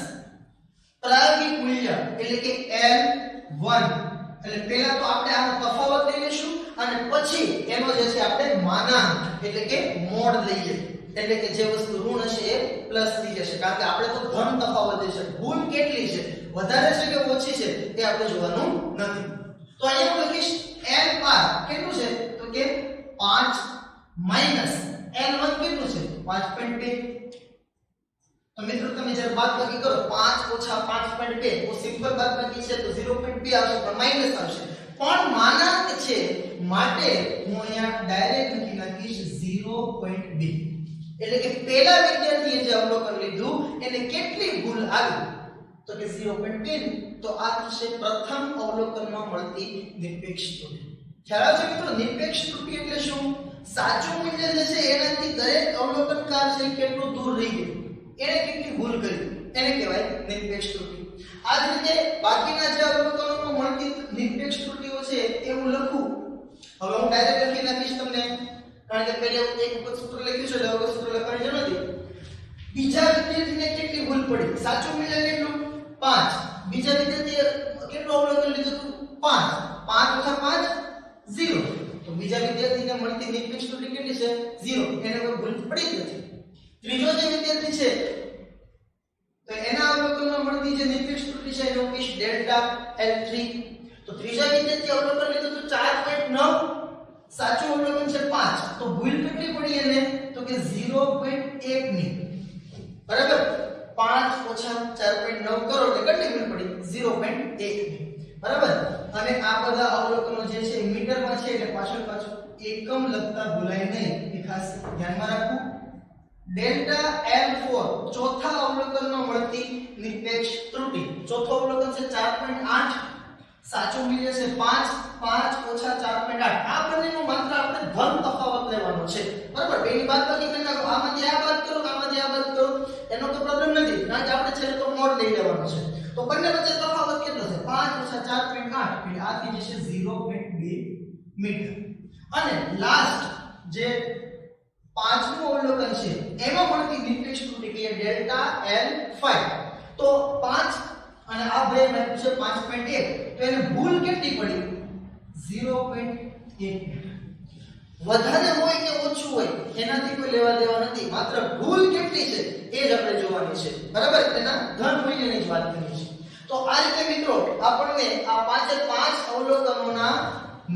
પ્રાયોગિક મૂલ્ય એટલે કે L1 એટલે પહેલા તો આપણે આનો તફાવત લઈ લેશું અને પછી એનો જે છે આપણે માનાંક એટલે કે મોડ લઈએ એટલે કે જે વસ્તુ ઋણ હશે એ પ્લસ થઈ જશે કારણ કે આપણે તો ધન તફાવત છે ભૂલ કેટલી છે વધારે છે કે ઓછી છે એ આપણે જોવાનું નથી તો અહીંયા હું લખીશ L12 કેટલું છે તો કે 5 માઈનસ L1 કેટલું છે 5.2 તો મિત્રો તમે જ્યારે બાદબાકી કરો 5 ઓછા 5.2 તો સિમ્પલ બાદબાકી છે તો 0.2 આવશે પણ માઈનસ આવશે પણ માનાંક છે માટે હું અહીંયા ડાયરેક્ટ લખી નાખીશ 0.2 એટલે કે પહેલા વિદ્યાર્થીએ જે અવલોકન લીધું એને કેટલી ભૂલ આવી તો કે 0.2 તો આ છે પ્રથમ અવલોકનમાં મળતી નિરપેક્ષ ત્રુટિ ખ્યાલ આવે છે મિત્રો નિરપેક્ષ ત્રુટિ એટલે શું સાચું મૂલ્ય જે છે એનાથી દરેક અવલોકનકાર છે કેટલું દૂર રહી ગયું એને કેટલી ભૂલ કરી એને કહેવાય નિરપેક્ષ ત્રુટિ આ જ રીતે બાકીના જે અવલોકનોમાં મળતી નિરપેક્ષ ત્રુટિઓ છે એ હું લખું હવે હું ડાયરેક્ટ લખી નાખીશ તમને કારણ કે પહેલા એક વખત સૂત્ર લખ્યું છે એટલે હવે સૂત્ર લખવાની જરૂર નથી બીજા વિદ્યાર્થીને કેટલી ભૂલ પડી સાચું મૂલ્ય કેટલું 5 બીજા વિદ્યાર્થીએ કેટલું અવલોકન લીધું 5 5 + 5 0 તો બીજા વિદ્યાર્થીને મળતી નિરપેક્ષ ત્રુટિ કેટલી છે 0 એને કોઈ ભૂલ પડી જ નથી ત્રીજો જે વિદ્યાર્થી છે તો એના અવલોકનમાં મળતી જે નિરપેક્ષ ત્રુટિ છે એનો કહીશ ડેલ્ટા L3 તો ત્રીજા વિદ્યાર્થી અવલોકન લીધું તો 4.9 સાચું અવલોકન છે 5 તો ભૂલ કેટલી પડી એને તો કે 0.1 ની બરાબર 5 ઓછા 4.9 કરો એટલે કેટલી ભૂલ પડી 0.1 ની બરાબર અને આ બધા અવલોકનો જે છે મીટરમાં છે એટલે પાછળ એકમ લખતા ભૂલાય નહીં એ ખાસ ધ્યાનમાં રાખવું ડેલ્ટા L4 ચોથા અવલોકનમાં મળતી નિરપેક્ષ ત્રુટિ ચોથો અવલોકન છે 4.8 સાચું મૂલ્ય છે 5 5 ઓછા 4.8 આ બંનેનો માત્ર આપણે ધન તફાવત લેવાનો છે બરાબર બેની બાદબાકી કરી નાખો આમાંથી આ બાદ કરો આમાંથી આ બાદ કરો એનો તો પ્રોબ્લેમ નથી કારણ કે આપણે છેલ્લે તો મોડ લઈ લેવાનો છે તો બંને વચ્ચે તફાવત કેટલો છે 5 ઓછા 4.8 એટલે આ થઈ જશે 0.2 મીટર અને લાસ્ટ જે પાંચમું અવલોકન છે એમાં મળતી નિરપેક્ષ ત્રુટિ કે ડેલ્ટા L5 તો 5 અને આ બે મેં છે 5.1 તો એને ભૂલ કેટલી પડી 0.1 વધારે હોય કે ઓછું હોય એનાથી કોઈ લેવા દેવા નથી માત્ર ભૂલ કેટલી છે એ જ આપણે જોવાની છે બરાબર એના ધન મૂલ્યની જ વાત કરવી છે તો આ રીતે મિત્રો આપણને આ પાંચે પાંચ અવલોકનોના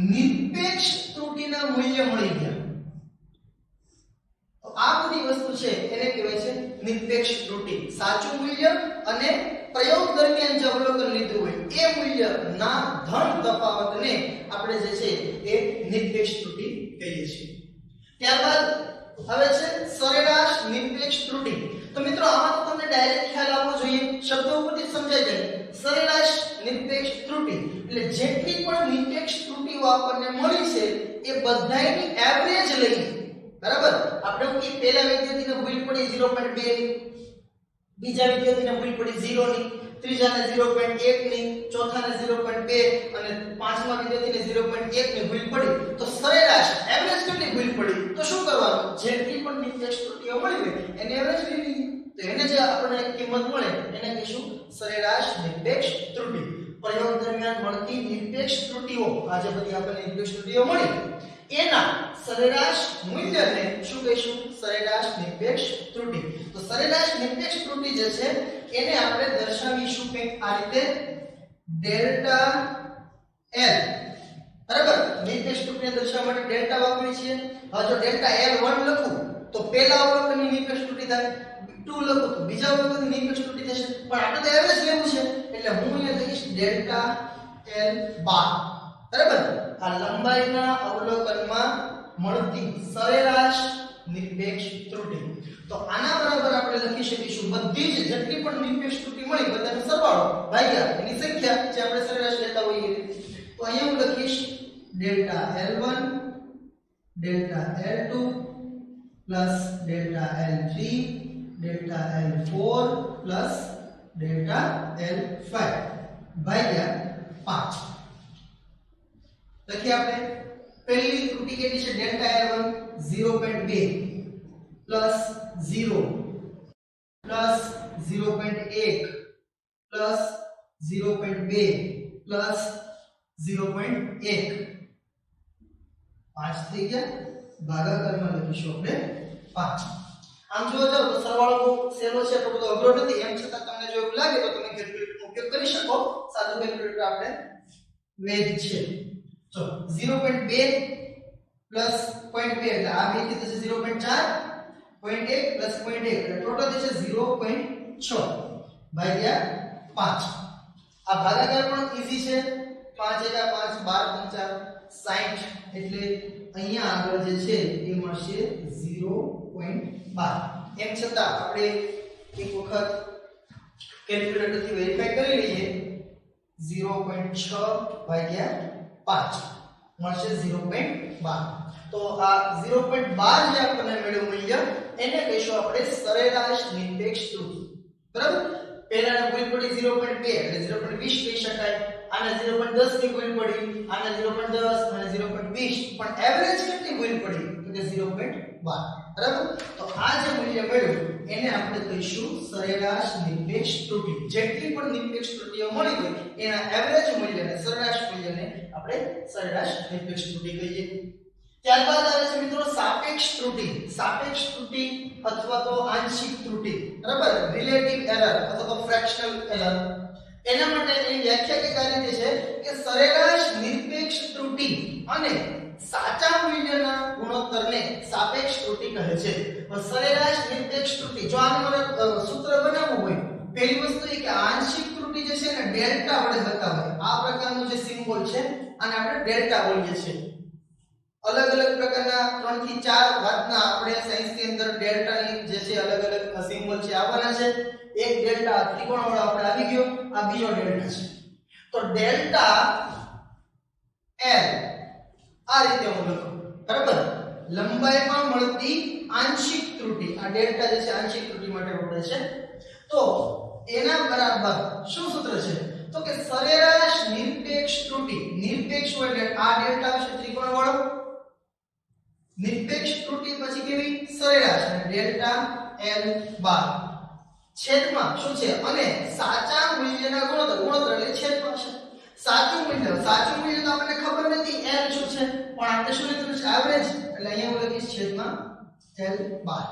નિરપેક્ષ ત્રુટિના મૂલ્ય મળી ગયા તો આ બધી વસ્તુ છે એને કહેવાય છે નિરપેક્ષ ત્રુટિ સાચું મૂલ્ય અને પ્રયોગ દરમિયાન જે અવલોકન લીધું હોય એ મૂલ્યના ધન તફાવતને આપણે જે છે એ નિરપેક્ષ ત્રુટિ કહીએ છીએ ત્યારબાદ હવે છે સરેરાશ નિરપેક્ષ ત્રુટિ ત્રુટી. તો મિત્રો આમાં તો તમને ડાયરેક્ટ ખ્યાલ આવવો જોઈએ, શબ્દો ઉપરથી સમજાઈ જાય. સરેરાશ નિરપેક્ષ ત્રુટી એટલે જેટલી પણ નિરપેક્ષ ત્રુટીઓ આપણને મળી છે એ બધાયની એવરેજ લઈએ. બરાબર? આપણે કે પહેલા વિદ્યાર્થીને ભૂલ પડી 0.2 ની, બીજા વિદ્યાર્થીને ભૂલ પડી 0 ની, ત્રીજાને 0.1 ની, ચોથાને 0.2 અને પાંચમા વિદ્યાર્થીને 0.1 ની ભૂલ પડી. તો સરેરાશ એવરેજ કેટલી ભૂલ પડી? તો શું કરવાનું? જેટલી પણ નિરપેક્ષ ત્રુટીઓ મળી હોય એની એવરેજ લઈ લઈએ. તો એને જે આપણને કિંમત મળે એને કહીશું સરેરાશ નિરપેક્ષ ત્રુટી. પ્રયોગ દરમિયાન મળતી નિરપેક્ષ ત્રુટીઓ, આ જે બધી આપણને નિરપેક્ષ ત્રુટીઓ મળી એના સરેરાશ મૂલ્યને શું કહીશું? સરેરાશ નિરપેક્ષ ત્રુટી. તો સરેરાશ નિરપેક્ષ ત્રુટી જે છે એને આપણે દર્શાવીશું કે આ રીતે ડેલ્ટા L. બરાબર? નિરપેક્ષ ત્રુટીને દર્શાવવા માટે ડેલ્ટા વાપરીએ છીએ. હવે જો ડેલ્ટા L1 લખું તો પહેલા અવલોકનની નિરપેક્ષ ત્રુટી થાય, 2 લખું તો બીજા અવલોકનની નિરપેક્ષ ત્રુટી થશે. પણ આપણે તો એવરેજ લેવું છે એટલે હું અહીંયા લખીશ ડેલ્ટા L બાર. બરાબર? આ લંબાઈના અવલોકનમાં મળતી સરેરાશ નિરપેક્ષ ત્રુટી. તો આના બરાબર આપણે લખી શકીશું બધી જ જેટલી પણ નિરપેક્ષ ત્રુટી મળી બધાનો સરવાળો ભાગ્યા એની સંખ્યા જે આપણે સરેરાશ લેતા હોઈએ. તો અહીંયા હું લખીશ delta L1 delta L2 plus delta L3 delta L4 plus delta L5 ભાગ્યા 5. લખીએ આપણે પહેલી ત્રુટી કેટલી છે? Delta L1 0.2 plus 0 plus 0.1 plus 0.2 plus 0.1 5 થઈ ગયા. ભાગાકારમાં લખીશું આપણે 5. આમ જોવા જાવ તો સરવાળો બહુ સહેલો છે, તો બધો અઘરો નથી. એમ છતાં તમને જો એવું લાગે તો તમે કેલ્ક્યુલેટરનો ઉપયોગ કરી શકો. સાદું કેલ્ક્યુલેટર આપણે વેદ છે. તો 0.2 પ્લસ 0.2 એટલે આ બે થી થશે 0.4, 0.1 પ્લસ 0.1 એટલે ટોટલ થશે 0.6 ભાગ્યા 5. આ ભાગાકાર પણ ઈઝી છે. 5 એકા 5 12 50 એટલે અહીંયા આગળ જે છે એ મળશે 0.12. એમ છતાં આપણે એક વખત કેલ્ક્યુલેટરથી વેરીફાઈ કરી લઈએ. 0.6 ભાગ્યા 5 મળશે 0.12. તો આ 0.12 જે આપણને મળ્યું મૂલ્ય એને કહીશું આપણે સરેરાશ નિરપેક્ષ ત્રુટી. બરાબર? પહેલાને ભૂલ પડી 0.2 એટલે 0.20 કહી શકાય. આને 0.10 ની ભૂલ પડી, આને 0.10 અને 0.20, પણ એવરેજ કેટલી ભૂલ પડી? તો કે 0.12. બરાબર? તો આ જે મૂલ્ય મળ્યું એને આપણે કહીશું સરેરાશ નિરપેક્ષ ત્રુટી. જેટલી પણ નિરપેક્ષ ત્રુટીઓ મળી હોય એના એવરેજ મૂલ્યને, સરેરાશ મૂલ્યને આપણે સરેરાશ નિરપેક્ષ ત્રુટી કહીએ. ત્યારબાદ આવે છે મિત્રો સાપેક્ષ ત્રુટી. સાપેક્ષ ત્રુટી અથવા તો આંશિક ત્રુટી. બરાબર? રિલેટિવ એરર અથવા તો ફ્રેક્શનલ એરર. એના માટે એની વ્યાખ્યા કઈ રીતે છે કે સરેરાશ નિરપેક્ષ ત્રુટી અને સાચા મૂલ્યના ગુણોત્તરને સાપેક્ષ ત્રુટી કહે છે. સરેરાશ નિરપેક્ષ ત્રુટી જો આનું મને સૂત્ર બનાવવું હોય, પહેલી વસ્તુ એ કે આંશિક ત્રુટી જે છે ને ડેલ્ટા વડે બતાવાય. આ પ્રકારનો જે સિમ્બોલ છે આને આપણે ડેલ્ટા બોલીએ છીએ. અલગ અલગ પ્રકારના 3 થી 4 વાતના આપણે સાયન્સ ની અંદર ડેલ્ટાની જે છે અલગ અલગ સિમ્બોલ છે આવવાના છે. એક ડેલ્ટા ત્રિકોણ વાળો આપણે આવી ગયો, આ બીજો ડેલ્ટા છે. તો ડેલ્ટા L આ રીતે હું લખું. બરાબર? લંબાઈમાં મળતી આંશિક ત્રુટી. આ ડેલ્ટા જે છે આંશિક ત્રુટી માટે વપરાય છે. તો એના બરાબર શું સૂત્ર છે? તો કે સરેરાશ નિરપેક્ષ ત્રુટી. નિરપેક્ષ હોય એટલે આ ડેલ્ટા છે ત્રિકોણ વાળો, નિરપેક્ષ ત્રુટી પછી કેવી? સરેરાશ અને ડેલ્ટા L બાર છેદમાં શું છે? અને સાચા મૂલ્યના ગુણોત્તર. ગુણોત્તર એટલે છેદમાં છે. સાચું મૂલ્ય તો આપણને ખબર નથી L શું છે, પણ આપણે શું લીધું છે? એવરેજ. એટલે અહીંયા હું લખીશ છેદમાં L બાર.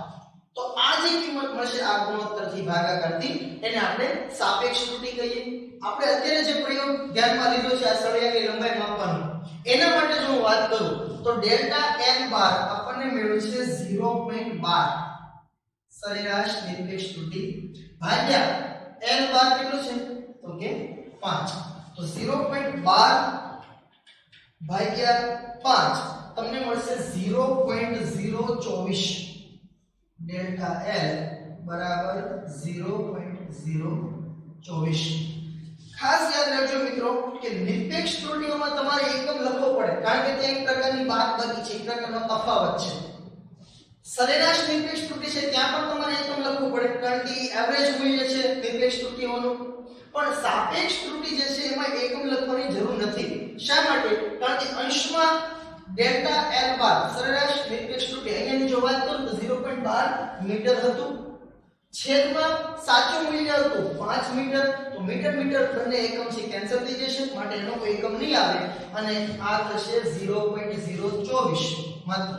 તો આ જે કિંમત મળશે આ ગુણોત્તરથી ભાગાકારથી એને આપણે સાપેક્ષ ત્રુટી કહીએ. આપણે અત્યારે જે પ્રયોગ ધ્યાનમાં લીધો છે આ સળિયાની લંબાઈ માપવાનો, એના માટે જો હું વાત કરું તો ડેલ્ટા L બાર આપણને મળ્યું છે 0.12 સરેરાશ નિરપેક્ષ ત્રુટી ભાગ્યા L બાર કેટલું છે? તો કે 5. તો 0.12 ભાગ્યા 5 તમને મળશે 0.024 ડેલ્ટા L બરાબર 0.024. ખાસ યાદ રાખજો મિત્રો કે નિરપેક્ષ ત્રુટીઓમાં તમારે એકમ લખવો પડે કારણ કે તે એક પ્રકારની બાદબાકી છે, એક પ્રકારનો તફાવત છે. સરેરાશ નિરપેક્ષ ત્રુટી છે ત્યાં પણ તમારે એકમ લખવું પડે કારણ કે એવરેજ મૂલ્ય છે નિરપેક્ષ ત્રુટીઓનું. પણ સાપેક્ષ ત્રુટી જે છે એમાં એકમ લખવાની જરૂર નથી. શા માટે? કારણ કે અંશમાં ડેલ્ટા L બાર સરેરાશ નિરપેક્ષ ત્રુટી અહીંયાની જો વાત કરું તો 0.12 મીટર હતું, છેદમાં સાચું મૂલ્ય હતું 5 મીટર, તો મીટર મીટર બંને એકમ છે કેન્સલ થઈ જશે માટે એનો કોઈ એકમ નહીં આવે અને આ થશે 0.024 માત્ર.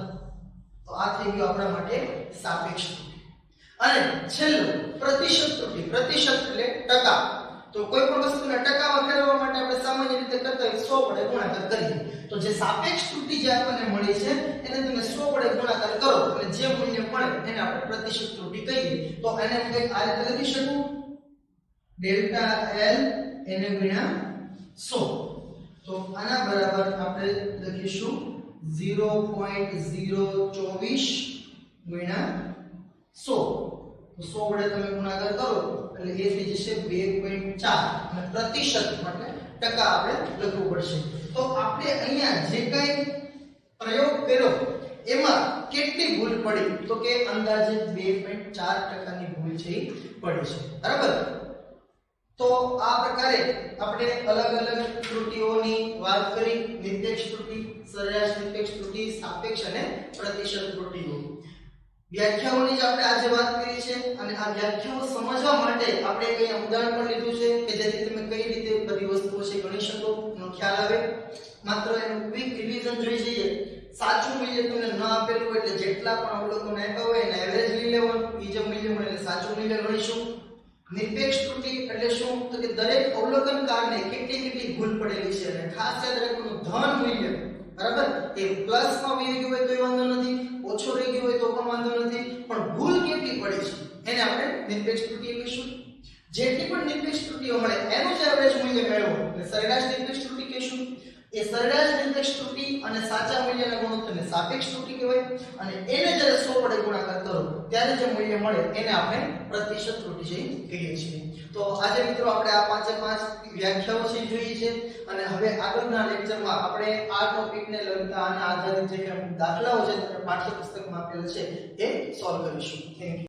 તો આ થઈ ગયું આપણા માટે સાપેક્ષ ત્રુટી. અને છેલ્લું પ્રતિશત ત્રુટી. પ્રતિશત એટલે ટકા. તો કોઈ પણ વસ્તુને ટકામાં ફેરવવા માટે આપણે સામાન્ય રીતે કરતા હોય 100 વડે ગુણાકાર કરીએ. તો જે સાપેક્ષ ત્રુટી જે આપણને મળી છે એને તમે 100 વડે ગુણાકાર કરો અને જે મૂલ્ય મળે એને આપણે પ્રતિશત ત્રુટી કહીએ. તો એને હું આ રીતે લખી શકું ડેલ્ટા L એને ગુણ્યા 100. તો આના બરાબર આપણે લખીશું 0.024 ગુણ્યા 100. તો 100 વડે તમે ગુણાકાર કરો એટલે એ થઈ જશે 2.4 અને પ્રતિશત માટે ટકા આપણે લખવું પડશે. તો આપણે અહીંયા જે કંઈ પ્રયોગ કર્યો એમાં કેટલી ભૂલ પડી તો કે અંદાજે 2.4% ભૂલ છે પડી છે. બરાબર? તો આ પ્રકારે આપણે અલગ અલગ ત્રુટીઓની વાત કરી. નિરપેક્ષ ત્રુટી, સરેરાશ નિરપેક્ષ ત્રુટી, સાપેક્ષ અને પ્રતિશત ત્રુટીઓ. વ્યાખ્યાઓની જ આપણે આજે વાત કરી છે અને આ વ્યાખ્યાઓ સમજવા માટે આપણે એક ઉદાહરણ પણ લીધું છે કે જેથી તમે કઈ રીતે બધી વસ્તુઓ છે ગણી શકો એનો ખ્યાલ આવે. માત્ર એનું ક્વિક રિવિઝન જોઈ જઈએ. સાચું મૂલ્ય તમને ન આપેલું હોય એટલે જેટલા પણ અવલોકનો આપ્યા હોય એને એવરેજ લઈ લેવાનું, એ જે મૂલ્ય મળે એટલે સાચું મૂલ્ય ગણીશું. નિરપેક્ષ ત્રુટી એટલે શું તો કે દરેક અવલોકનકારને કેટલી ભૂલ પડેલી છે અને ખાસ યાદ રાખવાનું ધન મૂલ્ય બરાબર એ પ્લસમાં વહી ગયું હોય તો વાંધો નથી, ઓછો રહી ગયો હોય તો પણ વાંધો નથી, પણ ભૂલ કેટલી પડી છે એને આપણે નિરપેક્ષ ત્રુટી કહીશું. જેટલી પણ નિરપેક્ષ ત્રુટીઓ મળે એનું જે એવરેજ મૂલ્ય મેળવો એટલે સરેરાશ નિરપેક્ષ ત્રુટી કહીશું. એ સરેરાશ નિરપેક્ષ ત્રુટી અને સાચા મૂલ્યના ગુણોત્તરને સાપેક્ષ ત્રુટી કહેવાય અને એને જ્યારે 100 વડે ગુણાકાર કરો ત્યારે જે મૂલ્ય મળે એને આપણે પ્રતિશત ત્રુટી કહીએ છીએ. તો આજે મિત્રો આપણે આ 5 વ્યાખ્યાઓ છે જોઈ છે અને હવે આગળના લેક્ચરમાં આપણે આ ટોપિકને લગતા અને આધારિત જે દાખલાઓ છે પાઠ્યપુસ્તકમાં આપેલ છે એ સોલ્વ કરીશું. Thank you.